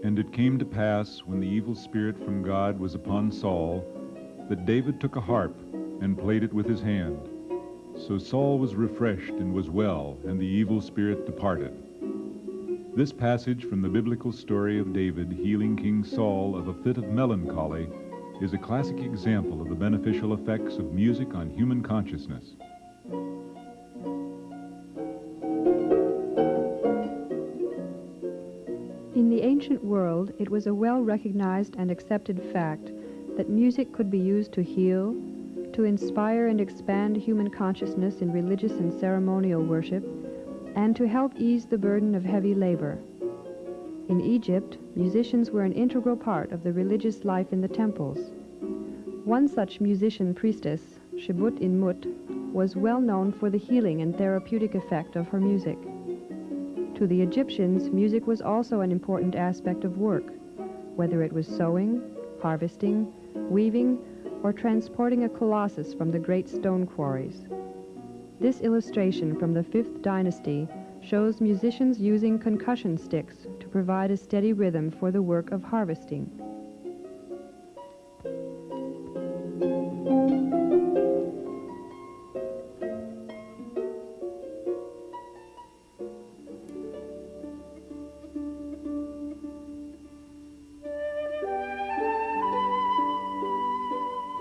And it came to pass, when the evil spirit from God was upon Saul, that David took a harp and played it with his hand. So Saul was refreshed and was well, and the evil spirit departed. This passage from the biblical story of David healing King Saul of a fit of melancholy is a classic example of the beneficial effects of music on human consciousness. In the ancient world, it was a well-recognized and accepted fact that music could be used to heal, to inspire and expand human consciousness in religious and ceremonial worship, and to help ease the burden of heavy labor. In Egypt, musicians were an integral part of the religious life in the temples. One such musician priestess, Shebut-in-Mut, was well known for the healing and therapeutic effect of her music. To the Egyptians, music was also an important aspect of work, whether it was sowing, harvesting, weaving, or transporting a colossus from the great stone quarries. This illustration from the 5th dynasty shows musicians using concussion sticks to provide a steady rhythm for the work of harvesting.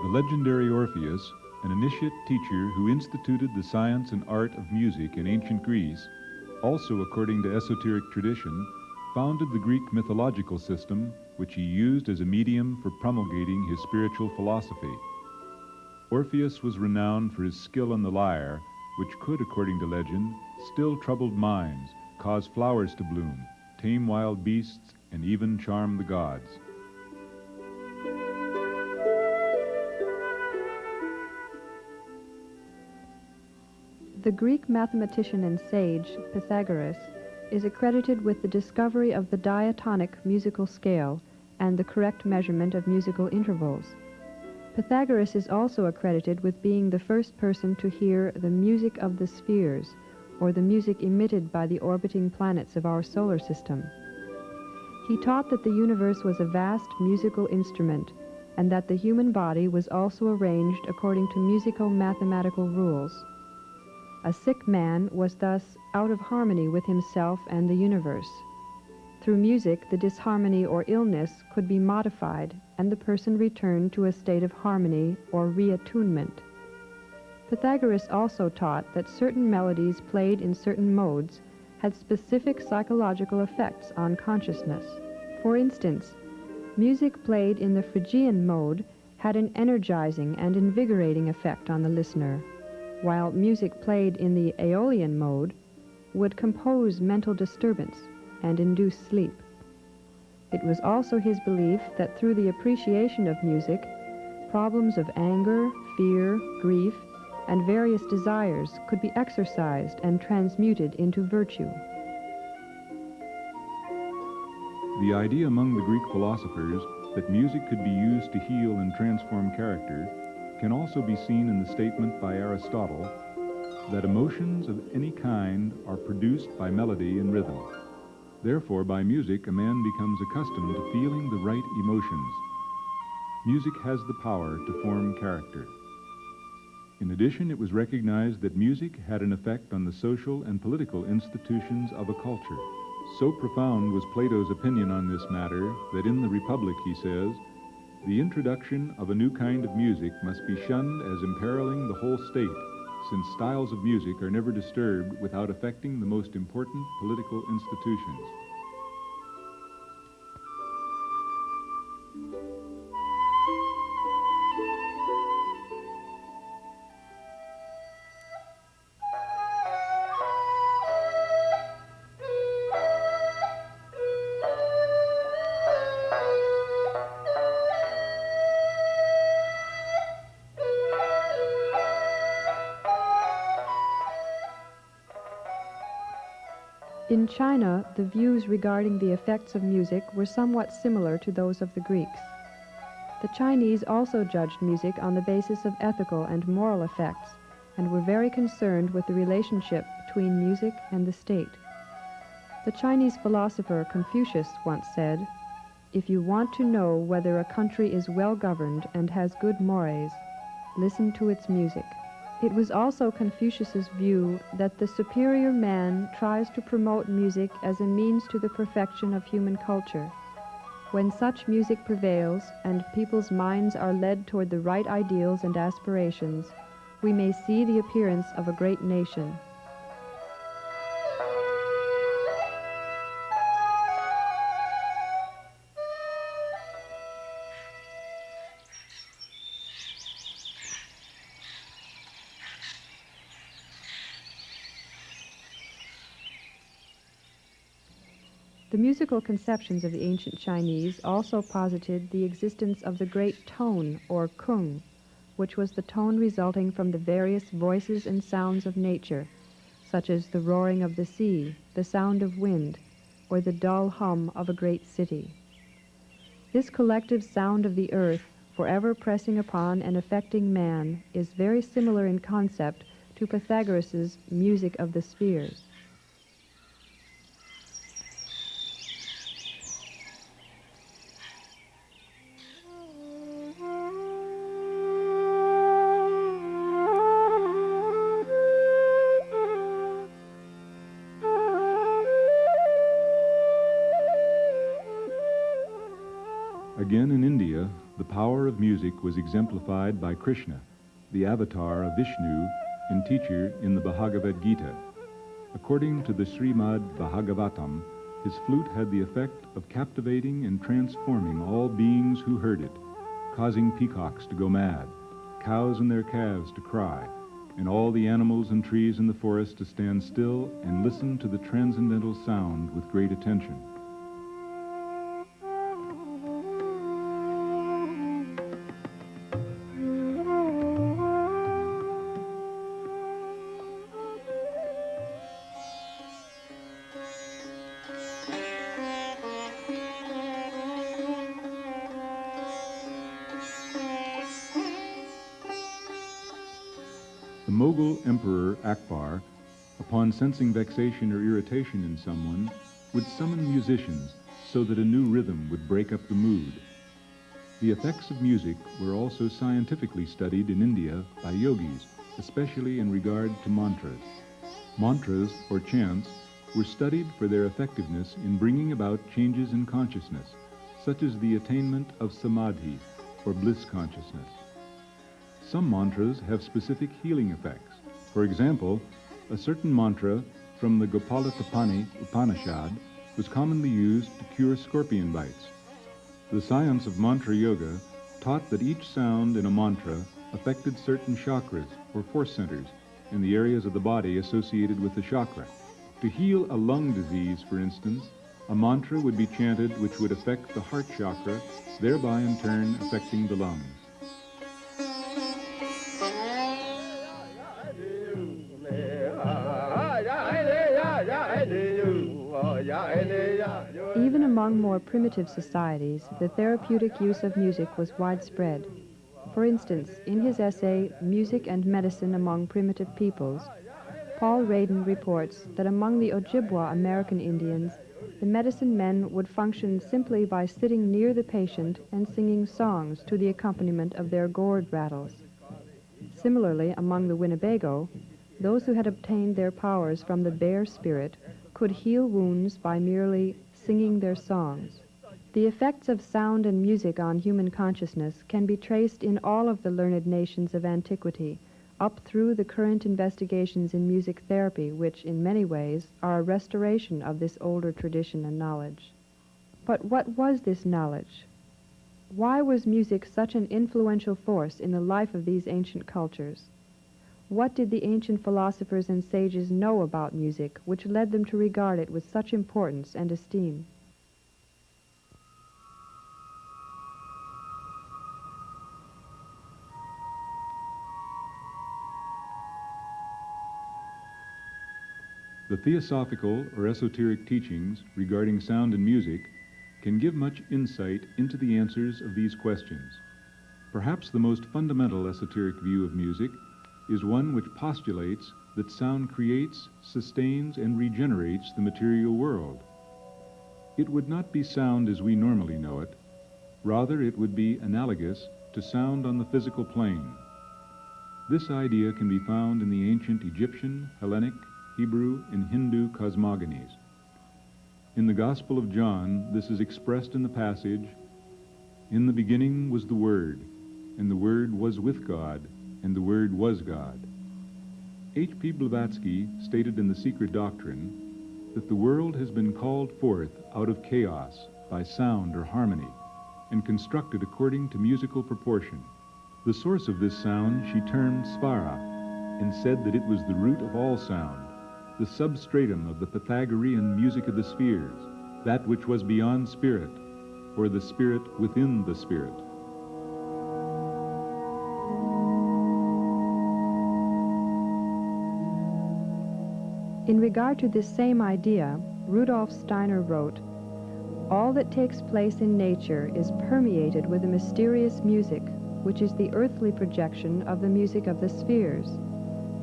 The legendary Orpheus, an initiate teacher who instituted the science and art of music in ancient Greece, also according to esoteric tradition, founded the Greek mythological system, which he used as a medium for promulgating his spiritual philosophy. Orpheus was renowned for his skill on the lyre, which could, according to legend, still troubled minds, cause flowers to bloom, tame wild beasts, and even charm the gods. The Greek mathematician and sage, Pythagoras, is accredited with the discovery of the diatonic musical scale and the correct measurement of musical intervals. Pythagoras is also accredited with being the first person to hear the music of the spheres, or the music emitted by the orbiting planets of our solar system. He taught that the universe was a vast musical instrument, and that the human body was also arranged according to musico-mathematical rules. A sick man was thus out of harmony with himself and the universe. Through music, the disharmony or illness could be modified and the person returned to a state of harmony or reattunement. Pythagoras also taught that certain melodies played in certain modes had specific psychological effects on consciousness. For instance, music played in the Phrygian mode had an energizing and invigorating effect on the listener, while music played in the Aeolian mode would compose mental disturbance and induce sleep. It was also his belief that through the appreciation of music, problems of anger, fear, grief, and various desires could be exorcised and transmuted into virtue. The idea among the Greek philosophers that music could be used to heal and transform character can also be seen in the statement by Aristotle that emotions of any kind are produced by melody and rhythm. Therefore, by music, a man becomes accustomed to feeling the right emotions. Music has the power to form character. In addition, it was recognized that music had an effect on the social and political institutions of a culture. So profound was Plato's opinion on this matter that in the Republic he says, "The introduction of a new kind of music must be shunned as imperiling the whole state, since styles of music are never disturbed without affecting the most important political institutions." In China, the views regarding the effects of music were somewhat similar to those of the Greeks. The Chinese also judged music on the basis of ethical and moral effects, and were very concerned with the relationship between music and the state. The Chinese philosopher Confucius once said, "If you want to know whether a country is well governed and has good mores, listen to its music." It was also Confucius's view that the superior man tries to promote music as a means to the perfection of human culture. When such music prevails and people's minds are led toward the right ideals and aspirations, we may see the appearance of a great nation. The musical conceptions of the ancient Chinese also posited the existence of the great tone, or kung, which was the tone resulting from the various voices and sounds of nature, such as the roaring of the sea, the sound of wind, or the dull hum of a great city. This collective sound of the earth, forever pressing upon and affecting man, is very similar in concept to Pythagoras's music of the spheres. Again, in India, the power of music was exemplified by Krishna, the avatar of Vishnu and teacher in the Bhagavad Gita. According to the Srimad Bhagavatam, his flute had the effect of captivating and transforming all beings who heard it, causing peacocks to go mad, cows and their calves to cry, and all the animals and trees in the forest to stand still and listen to the transcendental sound with great attention. The Mughal Emperor Akbar, upon sensing vexation or irritation in someone, would summon musicians so that a new rhythm would break up the mood. The effects of music were also scientifically studied in India by yogis, especially in regard to mantras. Mantras, or chants, were studied for their effectiveness in bringing about changes in consciousness, such as the attainment of samadhi, or bliss consciousness. Some mantras have specific healing effects. For example, a certain mantra from the Gopalapani Upanishad was commonly used to cure scorpion bites. The science of mantra yoga taught that each sound in a mantra affected certain chakras, or force centers, in the areas of the body associated with the chakra. To heal a lung disease, for instance, a mantra would be chanted which would affect the heart chakra, thereby in turn affecting the lungs. Even among more primitive societies, the therapeutic use of music was widespread. For instance, in his essay, Music and Medicine Among Primitive Peoples, Paul Radin reports that among the Ojibwa American Indians, the medicine men would function simply by sitting near the patient and singing songs to the accompaniment of their gourd rattles. Similarly, among the Winnebago, those who had obtained their powers from the bear spirit could heal wounds by merely singing their songs. The effects of sound and music on human consciousness can be traced in all of the learned nations of antiquity, up through the current investigations in music therapy, which in many ways are a restoration of this older tradition and knowledge. But what was this knowledge? Why was music such an influential force in the life of these ancient cultures? What did the ancient philosophers and sages know about music which led them to regard it with such importance and esteem? The The theosophical or esoteric teachings regarding sound and music can give much insight into the answers of these questions. Perhaps the most fundamental esoteric view of music is one which postulates that sound creates, sustains, and regenerates the material world. It would not be sound as we normally know it. Rather, it would be analogous to sound on the physical plane. This idea can be found in the ancient Egyptian, Hellenic, Hebrew, and Hindu cosmogonies. In the Gospel of John, this is expressed in the passage, "In the beginning was the Word, and the Word was with God, and the Word was God." H.P. Blavatsky stated in The Secret Doctrine that the world has been called forth out of chaos by sound or harmony and constructed according to musical proportion. The source of this sound she termed Svara and said that it was the root of all sound, the substratum of the Pythagorean music of the spheres, that which was beyond spirit, or the spirit within the spirit. In regard to this same idea, Rudolf Steiner wrote, "All that takes place in nature is permeated with a mysterious music, which is the earthly projection of the music of the spheres.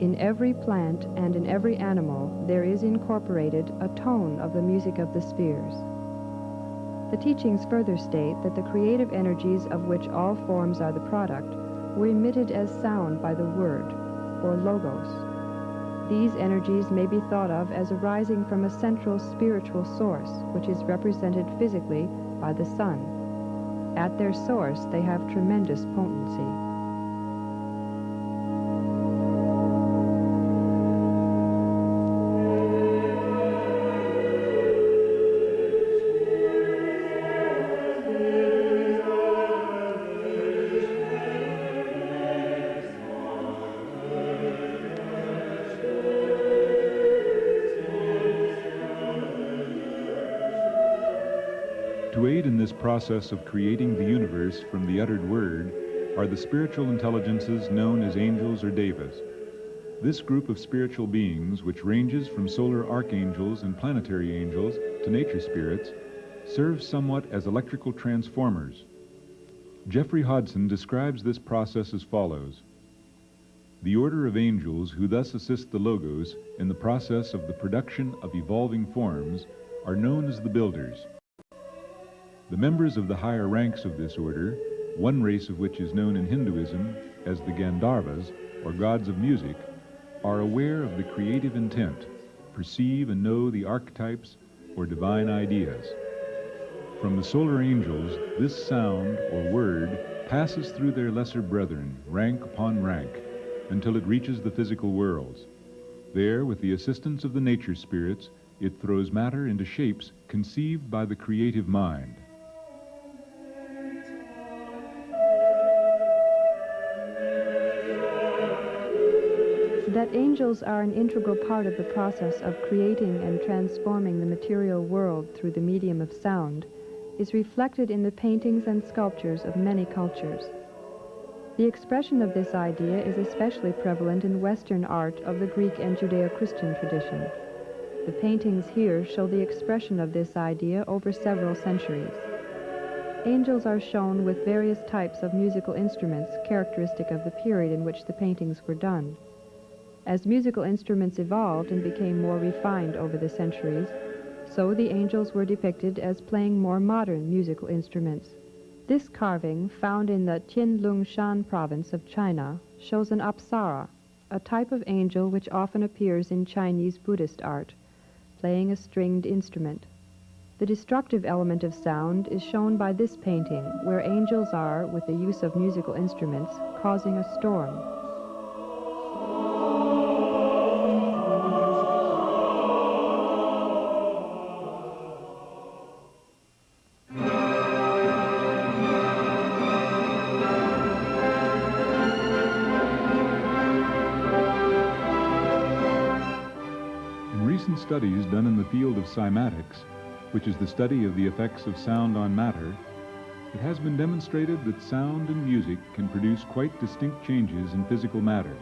In every plant and in every animal there is incorporated a tone of the music of the spheres." The teachings further state that the creative energies of which all forms are the product were emitted as sound by the word, or logos. These energies may be thought of as arising from a central spiritual source, which is represented physically by the sun. At their source, they have tremendous potency. To aid in this process of creating the universe from the uttered word are the spiritual intelligences known as angels or devas. This group of spiritual beings, which ranges from solar archangels and planetary angels to nature spirits, serves somewhat as electrical transformers. Jeffrey Hodson describes this process as follows. The order of angels who thus assist the logos in the process of the production of evolving forms are known as the builders. The members of the higher ranks of this order, one race of which is known in Hinduism as the Gandharvas, or gods of music, are aware of the creative intent, perceive and know the archetypes or divine ideas. From the solar angels, this sound or word passes through their lesser brethren, rank upon rank, until it reaches the physical worlds. There, with the assistance of the nature spirits, it throws matter into shapes conceived by the creative mind. That angels are an integral part of the process of creating and transforming the material world through the medium of sound is reflected in the paintings and sculptures of many cultures. The expression of this idea is especially prevalent in Western art of the Greek and Judeo-Christian tradition. The paintings here show the expression of this idea over several centuries. Angels are shown with various types of musical instruments characteristic of the period in which the paintings were done. As musical instruments evolved and became more refined over the centuries, so the angels were depicted as playing more modern musical instruments. This carving, found in the Tianlungshan province of China, shows an apsara, a type of angel which often appears in Chinese Buddhist art, playing a stringed instrument. The destructive element of sound is shown by this painting, where angels are, with the use of musical instruments, causing a storm. Studies done in the field of cymatics, which is the study of the effects of sound on matter, it has been demonstrated that sound and music can produce quite distinct changes in physical matter.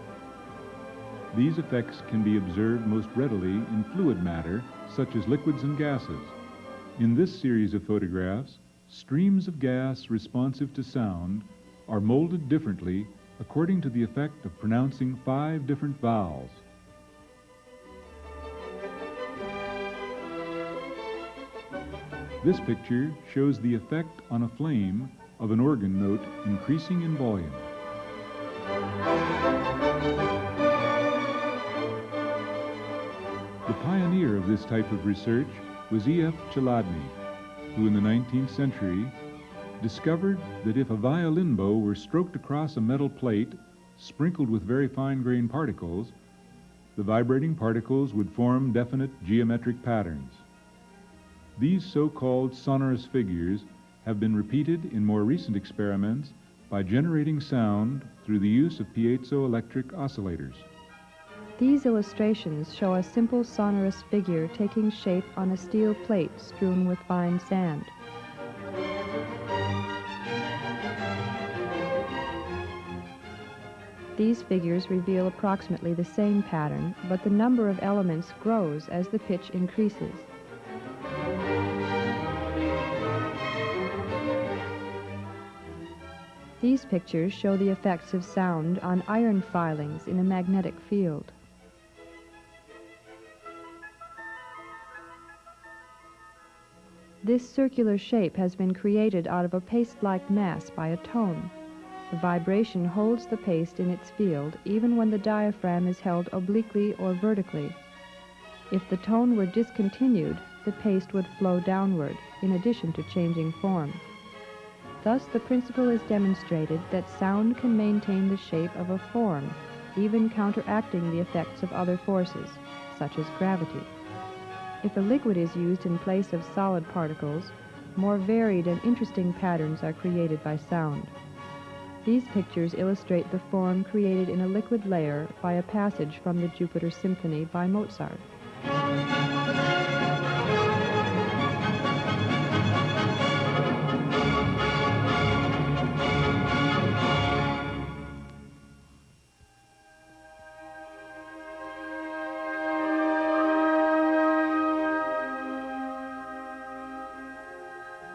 These effects can be observed most readily in fluid matter, such as liquids and gases. In this series of photographs, streams of gas responsive to sound are molded differently according to the effect of pronouncing 5 different vowels. This picture shows the effect on a flame of an organ note increasing in volume. The pioneer of this type of research was E.F. Chladni, who in the 19th century discovered that if a violin bow were stroked across a metal plate sprinkled with very fine-grained particles, the vibrating particles would form definite geometric patterns. These so-called sonorous figures have been repeated in more recent experiments by generating sound through the use of piezoelectric oscillators. These illustrations show a simple sonorous figure taking shape on a steel plate strewn with fine sand. These figures reveal approximately the same pattern, but the number of elements grows as the pitch increases. These pictures show the effects of sound on iron filings in a magnetic field. This circular shape has been created out of a paste-like mass by a tone. The vibration holds the paste in its field even when the diaphragm is held obliquely or vertically. If the tone were discontinued, the paste would flow downward, in addition to changing form. Thus, the principle is demonstrated that sound can maintain the shape of a form, even counteracting the effects of other forces, such as gravity. If a liquid is used in place of solid particles, more varied and interesting patterns are created by sound. These pictures illustrate the form created in a liquid layer by a passage from the Jupiter Symphony by Mozart.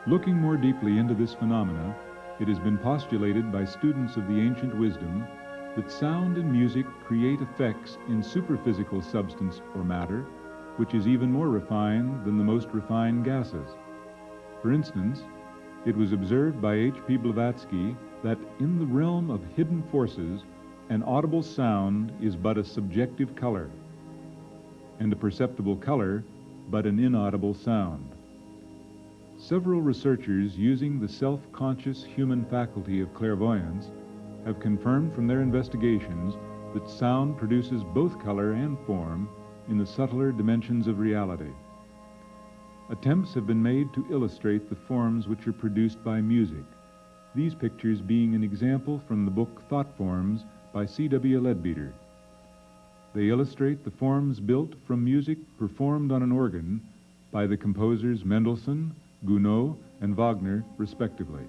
Looking more deeply into this phenomena, it has been postulated by students of the ancient wisdom that sound and music create effects in superphysical substance or matter, which is even more refined than the most refined gases. For instance, it was observed by H.P. Blavatsky that in the realm of hidden forces, an audible sound is but a subjective color, and a perceptible color but an inaudible sound. Several researchers using the self-conscious human faculty of clairvoyance have confirmed from their investigations that sound produces both color and form in the subtler dimensions of reality. Attempts have been made to illustrate the forms which are produced by music, these pictures being an example from the book Thought Forms by C.W. Leadbeater. They illustrate the forms built from music performed on an organ by the composers Mendelssohn, Gounod, and Wagner, respectively.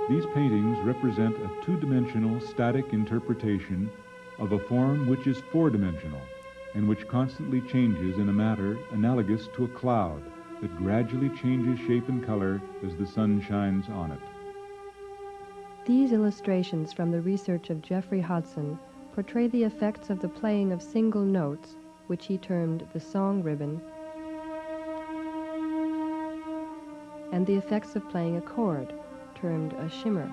These paintings represent a two-dimensional static interpretation of a form which is four-dimensional and which constantly changes in a matter analogous to a cloud that gradually changes shape and color as the sun shines on it. These illustrations from the research of Jeffrey Hodson portray the effects of the playing of single notes, which he termed the song ribbon, and the effects of playing a chord, termed a shimmer.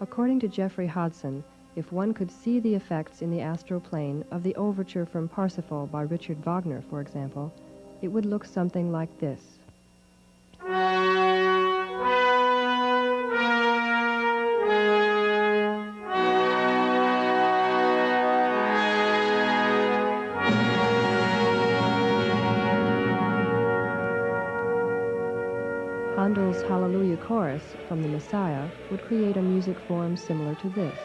According to Jeffrey Hodson, if one could see the effects in the astral plane of the overture from Parsifal by Richard Wagner, for example, it would look something like this. Handel's Hallelujah Chorus from the Messiah would create a music form similar to this.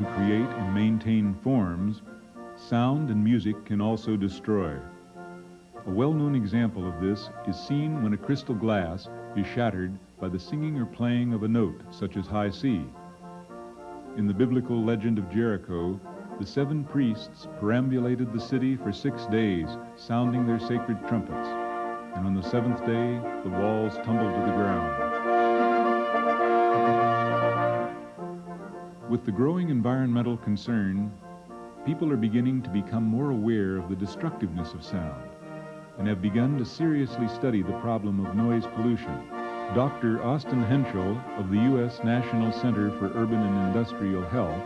to create and maintain forms, sound and music can also destroy. A well-known example of this is seen when a crystal glass is shattered by the singing or playing of a note, such as high C. In the biblical legend of Jericho, the 7 priests perambulated the city for 6 days, sounding their sacred trumpets, and on the 7th day, the walls tumbled to the ground. With the growing environmental concern, people are beginning to become more aware of the destructiveness of sound and have begun to seriously study the problem of noise pollution. Dr. Austin Henschel of the U.S. National Center for Urban and Industrial Health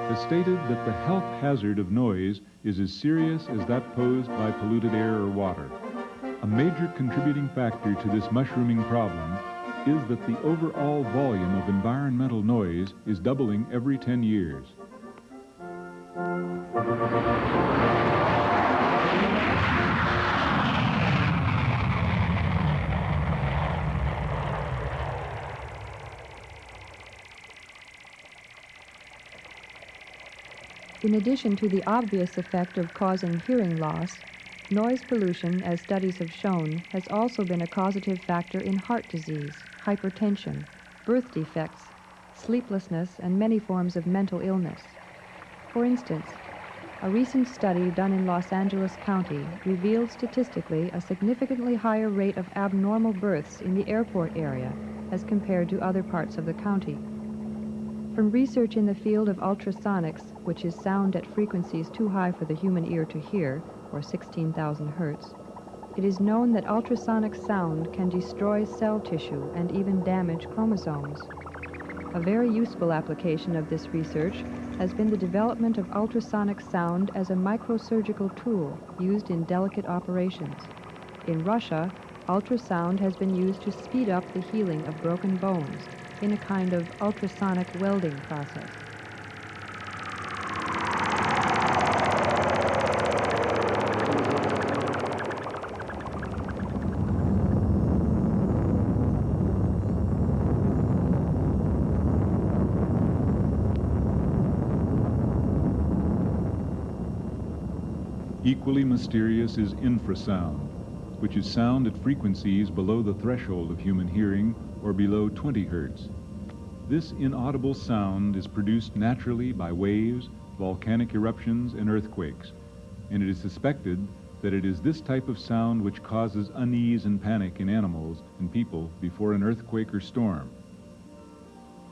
has stated that the health hazard of noise is as serious as that posed by polluted air or water. A major contributing factor to this mushrooming problem is that the overall volume of environmental noise is doubling every 10 years. In addition to the obvious effect of causing hearing loss, noise pollution, as studies have shown, has also been a causative factor in heart disease, hypertension, birth defects, sleeplessness, and many forms of mental illness. For instance, a recent study done in Los Angeles County revealed statistically a significantly higher rate of abnormal births in the airport area as compared to other parts of the county. From research in the field of ultrasonics, which is sound at frequencies too high for the human ear to hear, or 16,000 hertz, it is known that ultrasonic sound can destroy cell tissue and even damage chromosomes. A very useful application of this research has been the development of ultrasonic sound as a microsurgical tool used in delicate operations. In Russia, ultrasound has been used to speed up the healing of broken bones in a kind of ultrasonic welding process. Equally mysterious is infrasound, which is sound at frequencies below the threshold of human hearing or below 20 hertz. This inaudible sound is produced naturally by waves, volcanic eruptions, and earthquakes, and it is suspected that it is this type of sound which causes unease and panic in animals and people before an earthquake or storm.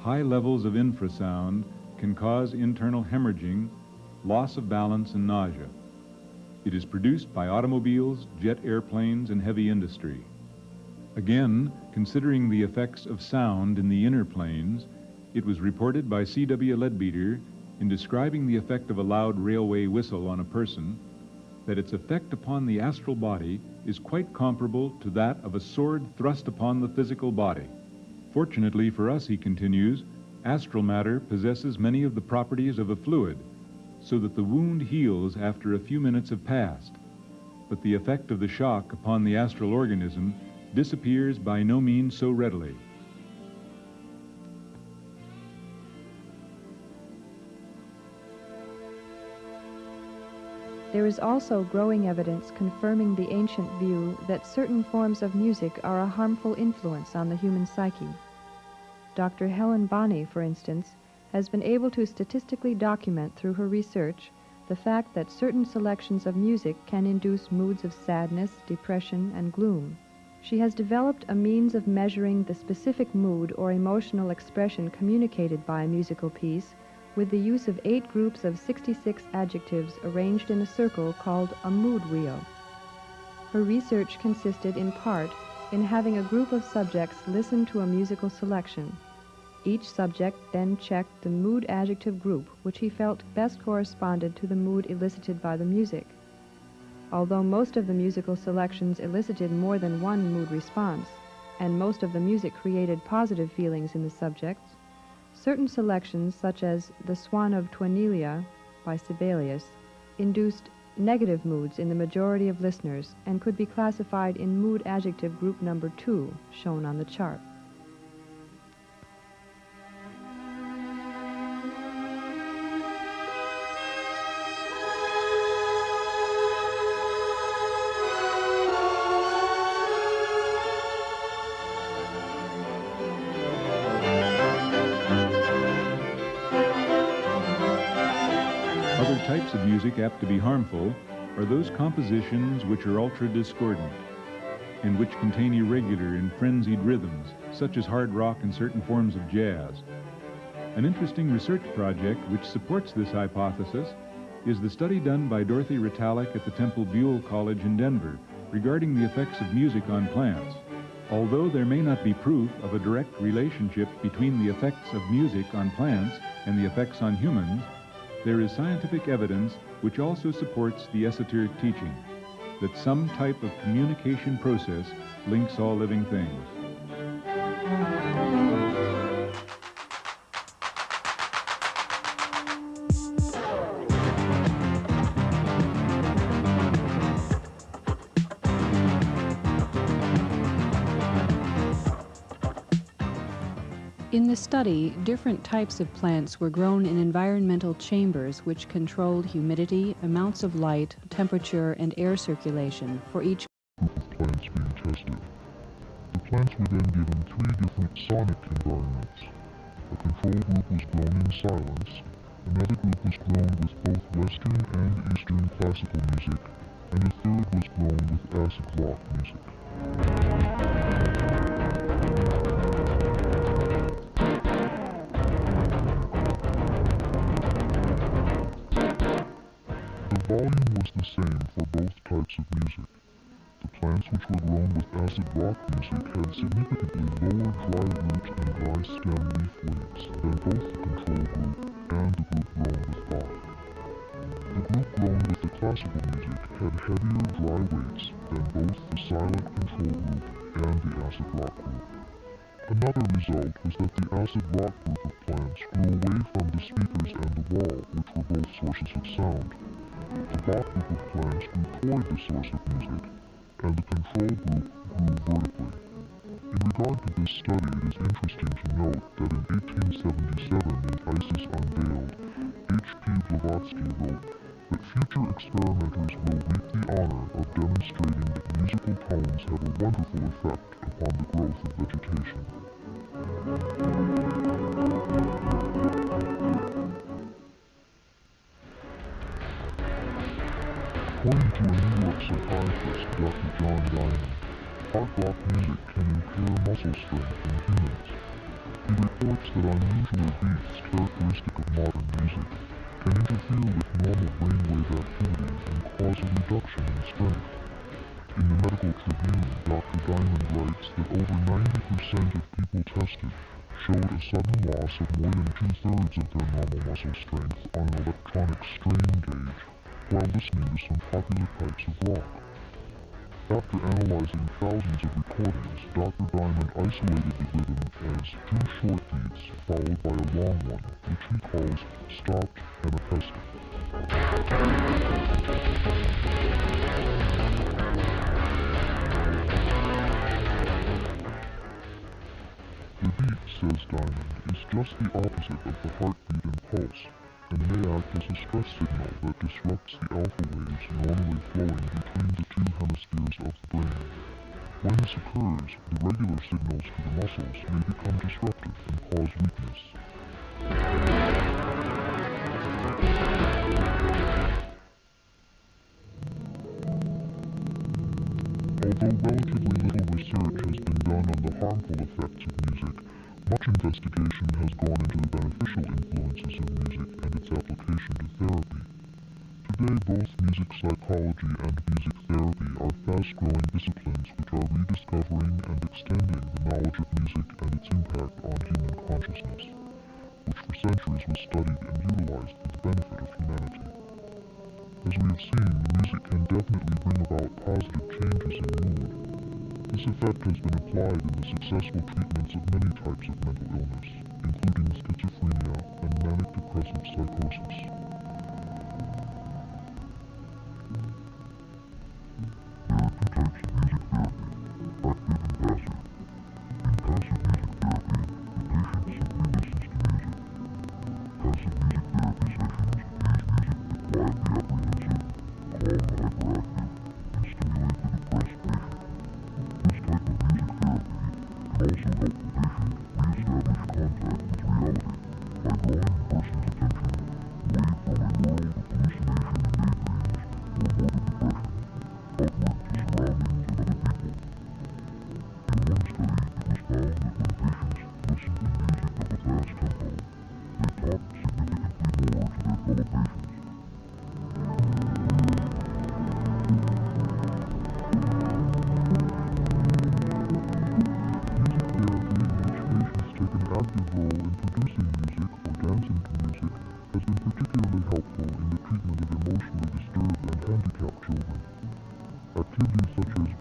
High levels of infrasound can cause internal hemorrhaging, loss of balance, and nausea. It is produced by automobiles, jet airplanes, and heavy industry. Again, considering the effects of sound in the inner planes, it was reported by C.W. Leadbeater in describing the effect of a loud railway whistle on a person that its effect upon the astral body is quite comparable to that of a sword thrust upon the physical body. Fortunately for us, he continues, astral matter possesses many of the properties of a fluid, so that the wound heals after a few minutes have passed, but the effect of the shock upon the astral organism disappears by no means so readily. There is also growing evidence confirming the ancient view that certain forms of music are a harmful influence on the human psyche. Dr. Helen Bonney, for instance, has been able to statistically document through her research the fact that certain selections of music can induce moods of sadness, depression, and gloom. She has developed a means of measuring the specific mood or emotional expression communicated by a musical piece with the use of 8 groups of 66 adjectives arranged in a circle called a mood wheel. Her research consisted in part in having a group of subjects listen to a musical selection. Each subject then checked the mood adjective group which he felt best corresponded to the mood elicited by the music. Although most of the musical selections elicited more than one mood response, and most of the music created positive feelings in the subjects, certain selections, such as The Swan of Tuonelia by Sibelius, induced negative moods in the majority of listeners and could be classified in mood adjective group number 2, shown on the chart. music apt to be harmful are those compositions which are ultra-discordant and which contain irregular and frenzied rhythms, such as hard rock and certain forms of jazz. An interesting research project which supports this hypothesis is the study done by Dorothy Ritalik at the Temple Buell College in Denver regarding the effects of music on plants. Although there may not be proof of a direct relationship between the effects of music on plants and the effects on humans, there is scientific evidence which also supports the esoteric teaching that some type of communication process links all living things. In the study, different types of plants were grown in environmental chambers which controlled humidity, amounts of light, temperature, and air circulation for each group of plants being tested. The plants were then given 3 different sonic environments. A control group was grown in silence, another group was grown with both Western and Eastern classical music, and a third was grown with acid rock music. The volume was the same for both types of music. The plants which were grown with acid rock music had significantly lower dry root and dry stem leaf weights than both the control group and the group grown with Bach. The group grown with the classical music had heavier dry weights than both the silent control group and the acid rock group. Another result was that the acid rock group of plants grew away from the speakers and the wall, which were both sources of sound. The Bach group of plants grew toward the source of music, and the control group grew vertically. In regard to this study, it is interesting to note that in 1877, in Isis Unveiled, H.P. Blavatsky wrote that future experimenters will reap the honor of demonstrating that musical tones have a wonderful effect upon the growth of vegetation. According to a New York psychiatrist, Dr. John Diamond, hard rock music can impair muscle strength in humans. He reports that unusual beats characteristic of modern music can interfere with normal brainwave activity and cause a reduction in strength. In the Medical Tribune, Dr. Diamond writes that over 90% of people tested showed a sudden loss of more than 2/3 of their normal muscle strength on an electronic strain gauge while listening to some popular types of rock. After analyzing thousands of recordings, Dr. Diamond isolated the rhythm as 2 short beats followed by a long one, which he calls stopped anapestic. The beat, says Diamond, is just the opposite of the heartbeat and pulse, and may act as a stress signal that disrupts the alpha waves normally flowing between the 2 hemispheres of the brain. When this occurs, the regular signals to the muscles may become disrupted and cause weakness. Although relatively little research has been done on the harmful effects of music, much investigation has gone into the beneficial influences of music and its application to therapy. Today, both music psychology and music therapy are fast-growing disciplines which are rediscovering and extending the knowledge of music and its impact on human consciousness, which for centuries was studied and utilized for the benefit of humanity. As we have seen, music can definitely bring about positive changes in mood. This effect has been applied in the successful treatments of many types of mental illness, including schizophrenia and manic-depressive psychosis. There are 2 types of music therapy, active and passive. In passive music therapy, the patient simply listens to music. Passive music therapy sessions use music to quiet the apprehensive, calm the hyperactive, and stimulate the depressed patient. This type of music therapy can also help the patient re-establish contact with reality by drawing the person's attention away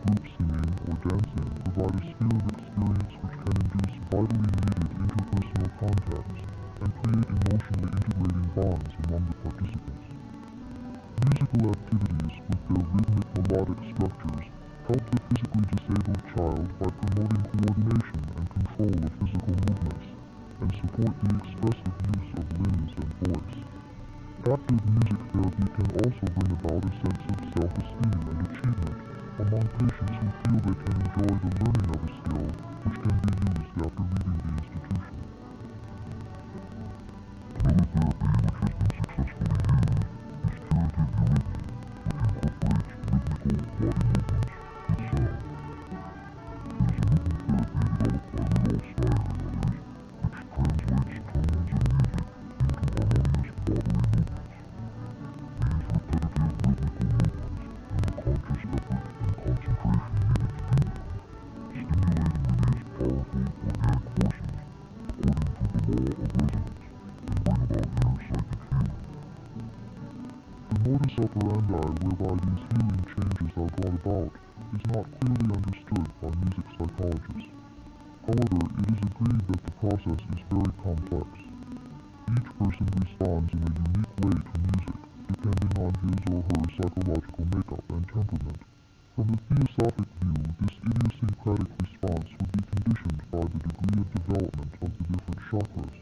group singing, or dancing provide a sphere of experience which can induce vitally needed interpersonal contacts and create emotionally integrating bonds among the participants. Musical activities, with their rhythmic melodic structures, help the physically disabled child by promoting coordination and control of physical movements, and support the expressive use of limbs and voice. Active music therapy can also bring about a sense of self-esteem and achievement among patients who feel they can enjoy the learning of a skill which can be used after leaving the institution. Another therapy which has been successfully used is curative eurythmy, which incorporates rhythmical body movements with sound. It is a movement therapy developed by Rudolf Steiner and others, which translates tones and music into harmonious bodily movements. These repetitive rhythmical movements and the conscious effort and concentration needed to do them stimulate and release powerful organic forces according to the law of resonance and bring about inner psychic healing. The modus operandi whereby these healing changes are brought about is not clearly understood by music psychologists. However, it is agreed that the process is very complex. Each person responds in a unique way to music, depending on his or her psychological makeup and temperament. From the theosophic view, this idiosyncratic response would be conditioned by the degree of development of the different chakras.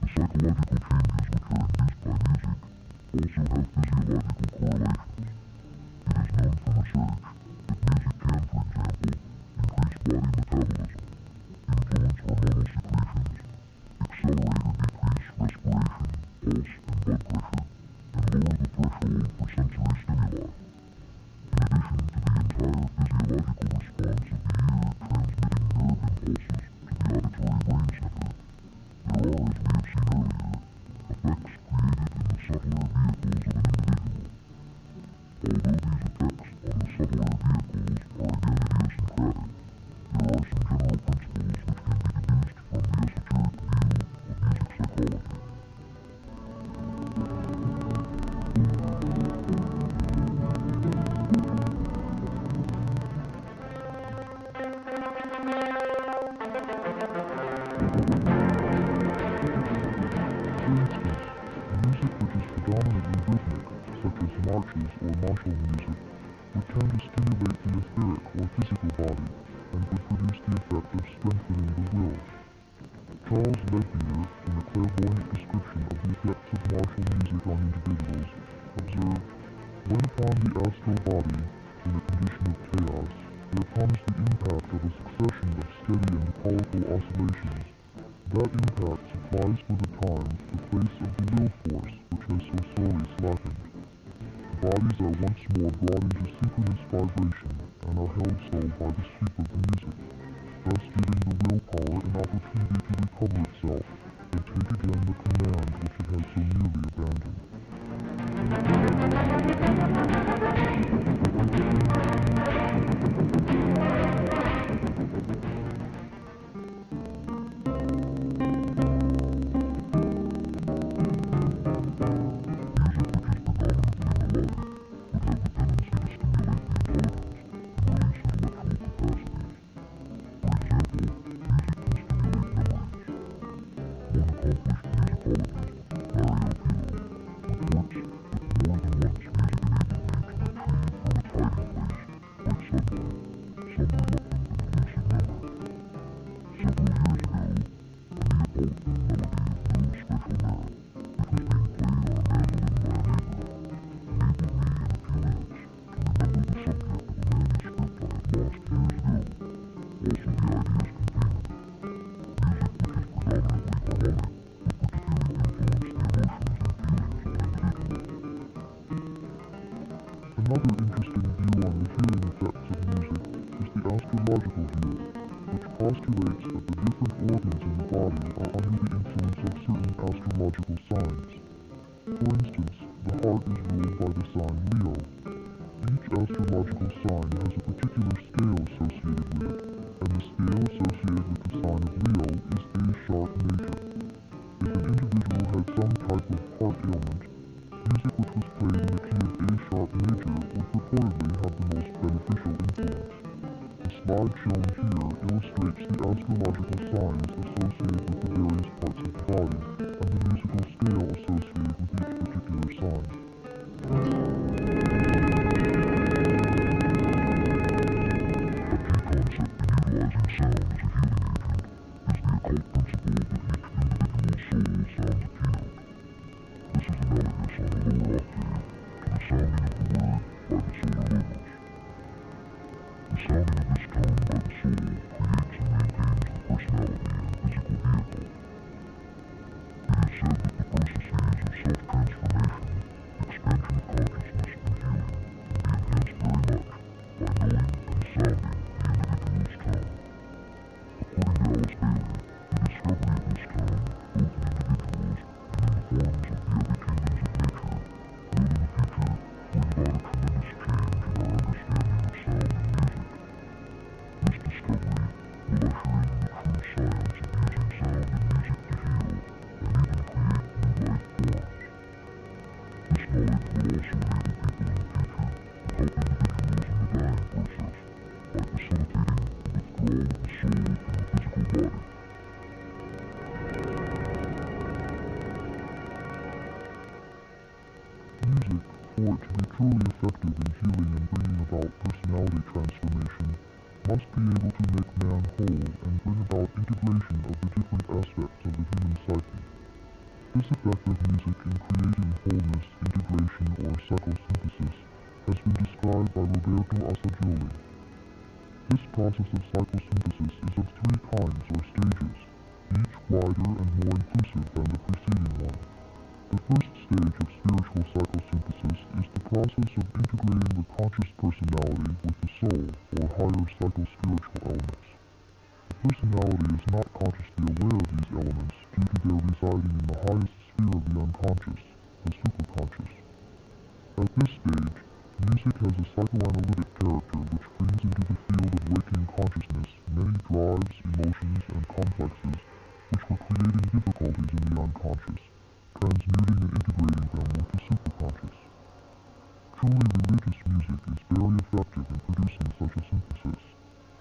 The psychological changes which are induced by music also have physiological correlations. It is known from research that music can, for example, increase body metabolism, influence hormonal secretions, accelerate or decrease respiration, pulse, and blood pressure, and lower the threshold for sensory stimuli. In addition to the entire physiological response of the ear transmitting nerve impulses to the auditory brain center, there are, as we have seen earlier, effects created in the subtler vehicles of an individual. Although these effects on the subtler vehicles are again idiosyncratic, there are some general principles which can be deduced from the esoteric view of music psychology. For instance, music which is predominantly rhythmic, such as marches or martial music, would tend to stimulate the etheric or physical body and would produce the effect of strengthening the will. Charles Ledbetter, in a clairvoyant description of the effects of martial music on individuals, observed, "When upon the astral body, in a condition of chaos, there comes the impact of a succession of steady and powerful oscillations, that impact supplies for the time the place of the will force which has so sorely slackened. The bodies are once more brought into synchronous vibration and are held so by the sweep of the music, thus giving the willpower an opportunity to recover itself and take again the command which it has so nearly abandoned." Another interesting view on the healing effects of music is the astrological view, which postulates that the different organs in the body are under the influence of certain astrological signs. For instance, the heart is ruled by the sign Leo. Each astrological sign has a particular scale associated with it, and the scale associated with the sign of Leo is A sharp major. If an individual has some type of heart ailment, Music which was played in the key of A sharp major would purportedly have the most beneficial influence. The slide shown here illustrates the astrological signs associated with the various parts of the body and the musical scale associated with each particular sign. A key concept in utilizing sound as a healing agent is the occult principle that each individual soul sounds a keynote. This is analogous on a lower octave to the sounding of the word by the solar logos. The sounding of this tone by the soul creates and maintains the personality and physical vehicle. It is said that the processes of self-transformation, expansion of consciousness, and healing can be enhanced very much by knowing and sounding the individual's tone. According to Alice Bailey, the discovery of this tone, both in individuals and in the forms of the other kingdoms of nature, will in the future bring about a tremendous change in our understanding of sound and music. This discovery will usher in the true science of using sound and music to heal and even create new life forms. This knowledge will also enable people in the future to help individuals in the dying process by facilitating the withdrawal of the soul from the physical body. Music, for it to be truly effective in healing and bringing about personality transformation, must be able to make man whole and bring about integration of the different aspects of the human psyche. This effect of music in creating wholeness, integration, or psychosynthesis has been described by Roberto Assagioli. This process of psychosynthesis is of three kinds or stages, each wider and more inclusive than the preceding one. The first stage of spiritual psychosynthesis is the process of integrating the conscious personality with the soul, or higher psychospiritual elements. The personality is not consciously aware of these elements due to their residing in the highest sphere of the unconscious, the superconscious. At this stage, music has a psychoanalytic character which brings into the field of waking consciousness many drives, emotions, and complexes which were creating difficulties in the unconscious, transmuting and integrating them with the superconscious. Truly religious music is very effective in producing such a synthesis,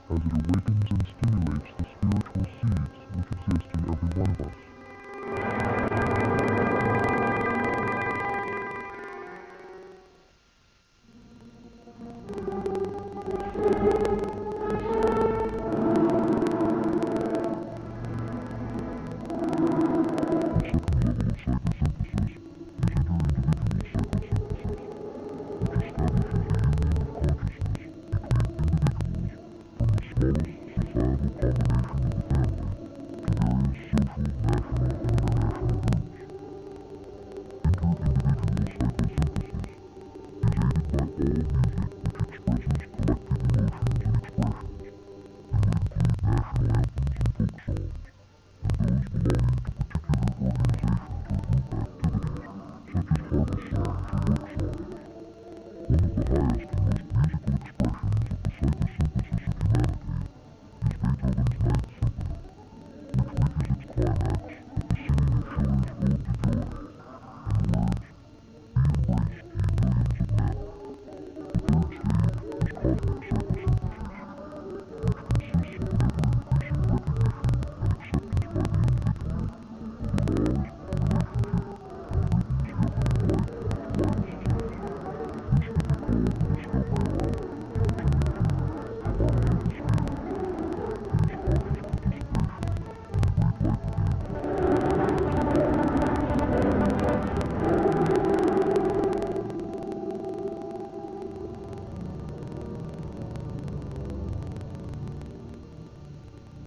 as it awakens and stimulates the spiritual seeds which exist in every one of us.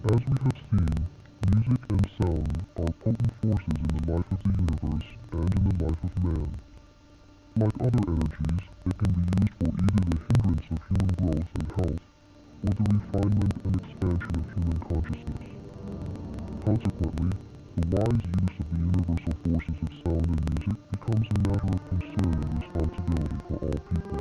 As we have seen, music and sound are potent forces in the life of the universe and in the life of man. Like other energies, they can be used for either the hindrance of human growth and health, or the refinement and expansion of human consciousness. Consequently, the wise use of the universal forces of sound and music becomes a matter of concern and responsibility for all people.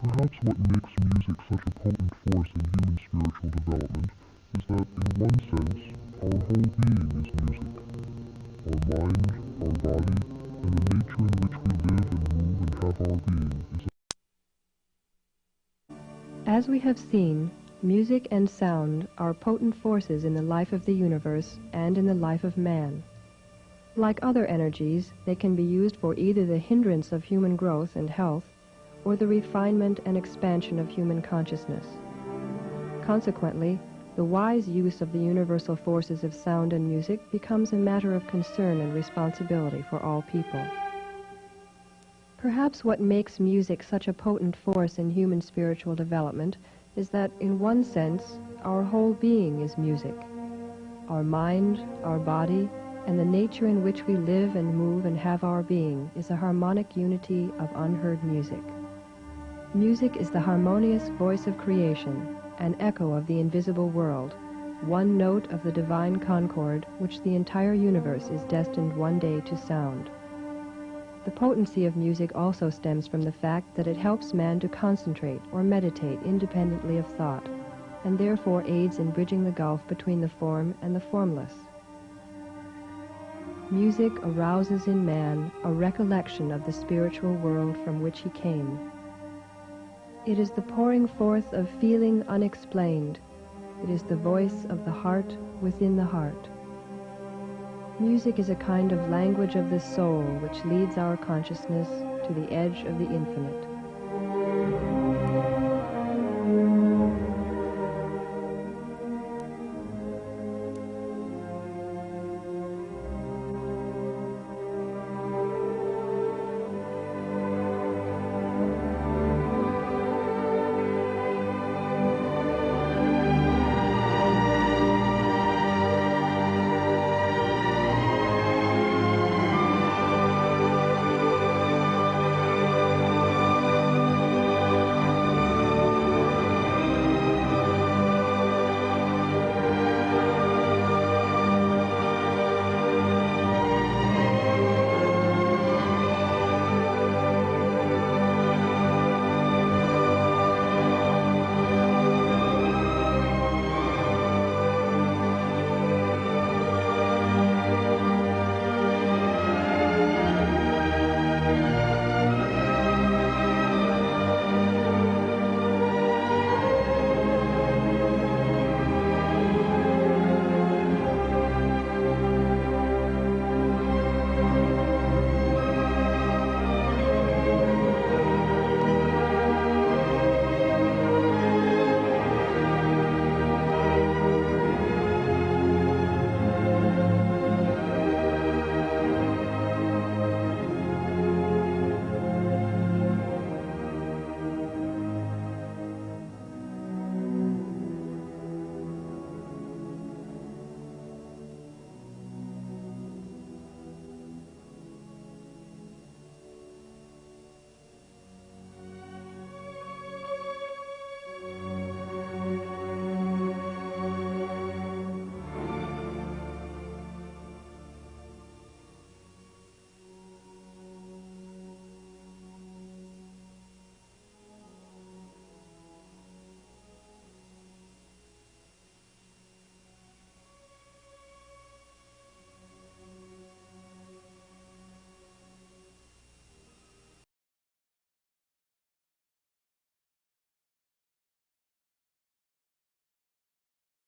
Perhaps what makes music such a potent force in human spiritual development is that, in one sense, our whole being is music. Our mind, our body, and the nature in which we live and move and have our being is As we have seen, music and sound are potent forces in the life of the universe and in the life of man. Like other energies, they can be used for either the hindrance of human growth and health, or the refinement and expansion of human consciousness. Consequently, the wise use of the universal forces of sound and music becomes a matter of concern and responsibility for all people. Perhaps what makes music such a potent force in human spiritual development is that, in one sense, our whole being is music. Our mind, our body, and the nature in which we live and move and have our being is a harmonic unity of unheard music. Music is the harmonious voice of creation, an echo of the invisible world, one note of the divine concord which the entire universe is destined one day to sound. The potency of music also stems from the fact that it helps man to concentrate or meditate independently of thought, and therefore aids in bridging the gulf between the form and the formless. Music arouses in man a recollection of the spiritual world from which he came. It is the pouring forth of feeling unexplained. It is the voice of the heart within the heart. Music is a kind of language of the soul which leads our consciousness to the edge of the infinite.